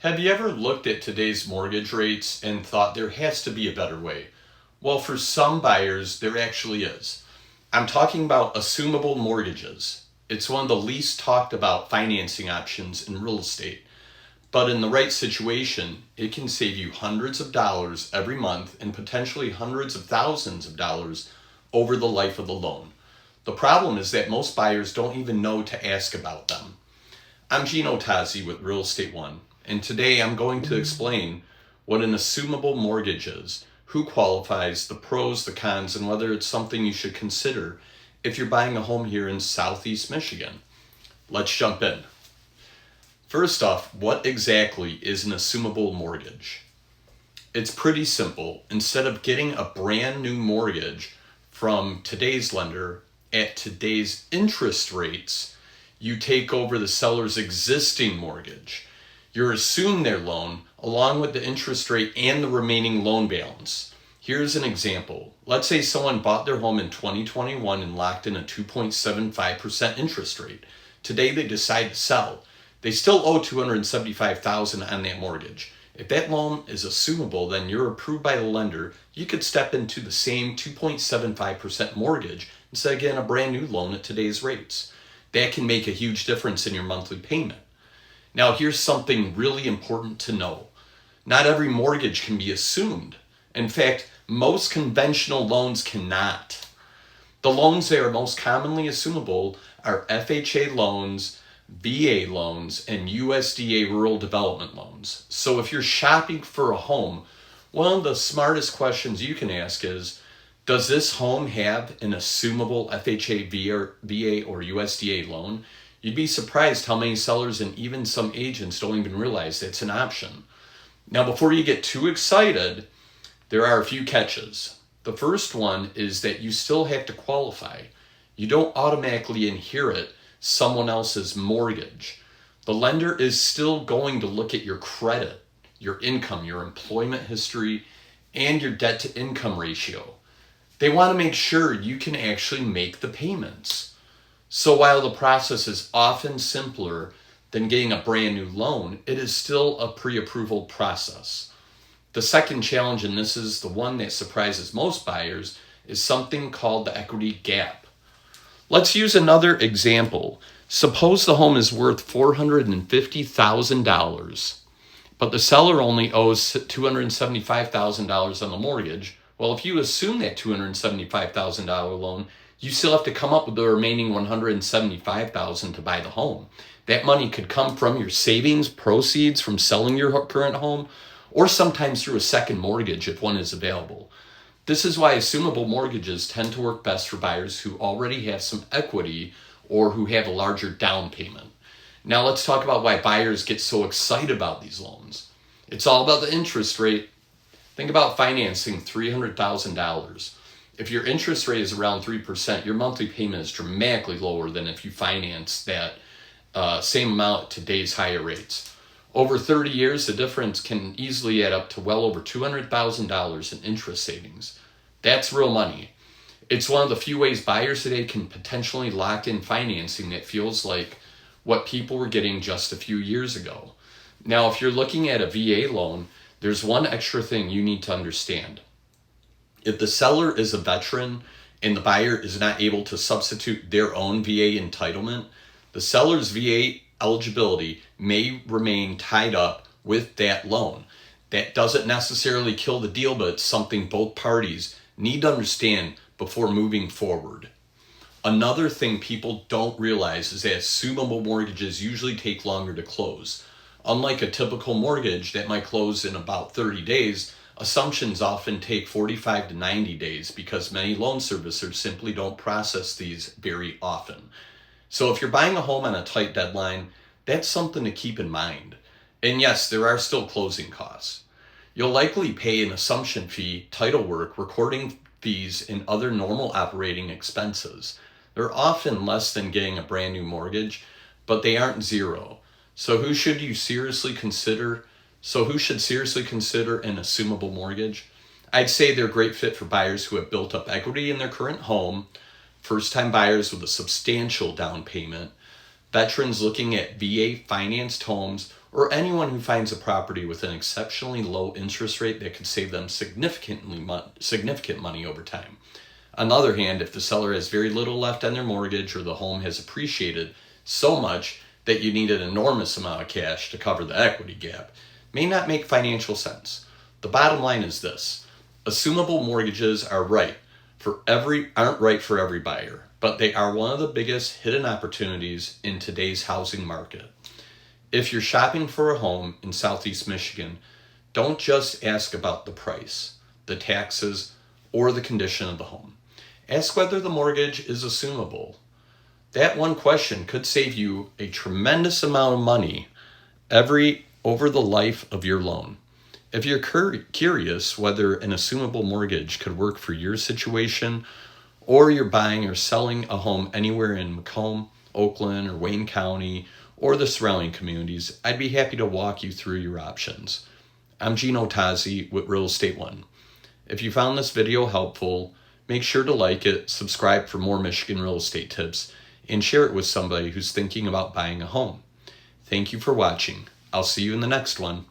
Have you ever looked at today's mortgage rates and thought there has to be a better way? Well, for some buyers, there actually is. I'm talking about assumable mortgages. It's one of the least talked about financing options in real estate. But in the right situation, it can save you hundreds of dollars every month and potentially hundreds of thousands of dollars over the life of the loan. The problem is that most buyers don't even know to ask about them. I'm Gino Tazzi with Real Estate One, and today I'm going to explain what an assumable mortgage is, who qualifies, the pros, the cons, and whether it's something you should consider if you're buying a home here in Southeast Michigan. Let's jump in. First off, what exactly is an assumable mortgage? It's pretty simple. Instead of getting a brand new mortgage from today's lender at today's interest rates, you take over the seller's existing mortgage. You assume their loan along with the interest rate and the remaining loan balance. Here's an example. Let's say someone bought their home in 2021 and locked in a 2.75% interest rate. Today they decide to sell. They still owe $275,000 on that mortgage. If that loan is assumable, then you're approved by the lender. You could step into the same 2.75% mortgage instead of getting a brand new loan at today's rates. That can make a huge difference in your monthly payment. Now, here's something really important to know. Not every mortgage can be assumed. In fact, most conventional loans cannot. The loans that are most commonly assumable are FHA loans, VA loans, and USDA rural development loans. So if you're shopping for a home, one of the smartest questions you can ask is, does this home have an assumable FHA, VA, or USDA loan? You'd be surprised how many sellers and even some agents don't even realize it's an option. Now, before you get too excited, there are a few catches. The first one is that you still have to qualify. You don't automatically inherit someone else's mortgage. The lender is still going to look at your credit, your income, your employment history, and your debt to income ratio. They want to make sure you can actually make the payments. So while the process is often simpler than getting a brand new loan, it is still a pre-approval process. The second challenge, and this is the one that surprises most buyers, is something called the equity gap. Let's use another example. Suppose the home is worth $450,000, but the seller only owes $275,000 on the mortgage. Well, if you assume that $275,000 loan, you still have to come up with the remaining $175,000 to buy the home. That money could come from your savings, proceeds from selling your current home, or sometimes through a second mortgage if one is available. This is why assumable mortgages tend to work best for buyers who already have some equity or who have a larger down payment. Now let's talk about why buyers get so excited about these loans. It's all about the interest rate. Think about financing $300,000. If your interest rate is around 3%, your monthly payment is dramatically lower than if you finance that same amount at today's higher rates. Over 30 years, the difference can easily add up to well over $200,000 in interest savings. That's real money. It's one of the few ways buyers today can potentially lock in financing that feels like what people were getting just a few years ago. Now, if you're looking at a VA loan, there's one extra thing you need to understand. If the seller is a veteran and the buyer is not able to substitute their own VA entitlement, the seller's VA eligibility may remain tied up with that loan. That doesn't necessarily kill the deal, but it's something both parties need to understand before moving forward. Another thing people don't realize is that assumable mortgages usually take longer to close. Unlike a typical mortgage that might close in about 30 days, assumptions often take 45 to 90 days because many loan servicers simply don't process these very often. So if you're buying a home on a tight deadline, that's something to keep in mind. And yes, there are still closing costs. You'll likely pay an assumption fee, title work, recording fees, and other normal operating expenses. They're often less than getting a brand new mortgage, but they aren't zero. So who should seriously consider an assumable mortgage? I'd say they're a great fit for buyers who have built up equity in their current home, first-time buyers with a substantial down payment, veterans looking at VA financed homes, or anyone who finds a property with an exceptionally low interest rate that could save them significant money over time. On the other hand, if the seller has very little left on their mortgage or the home has appreciated so much that you need an enormous amount of cash to cover the equity gap, may not make financial sense. The bottom line is this: assumable mortgages aren't right for every buyer, but they are one of the biggest hidden opportunities in today's housing market. If you're shopping for a home in Southeast Michigan, don't just ask about the price, the taxes, or the condition of the home. Ask whether the mortgage is assumable. That one question could save you a tremendous amount of money over the life of your loan. If you're curious whether an assumable mortgage could work for your situation, or you're buying or selling a home anywhere in Macomb, Oakland, or Wayne County, or the surrounding communities, I'd be happy to walk you through your options. I'm Gino Tazzi with Real Estate One. If you found this video helpful, make sure to like it, subscribe for more Michigan real estate tips, and share it with somebody who's thinking about buying a home. Thank you for watching. I'll see you in the next one.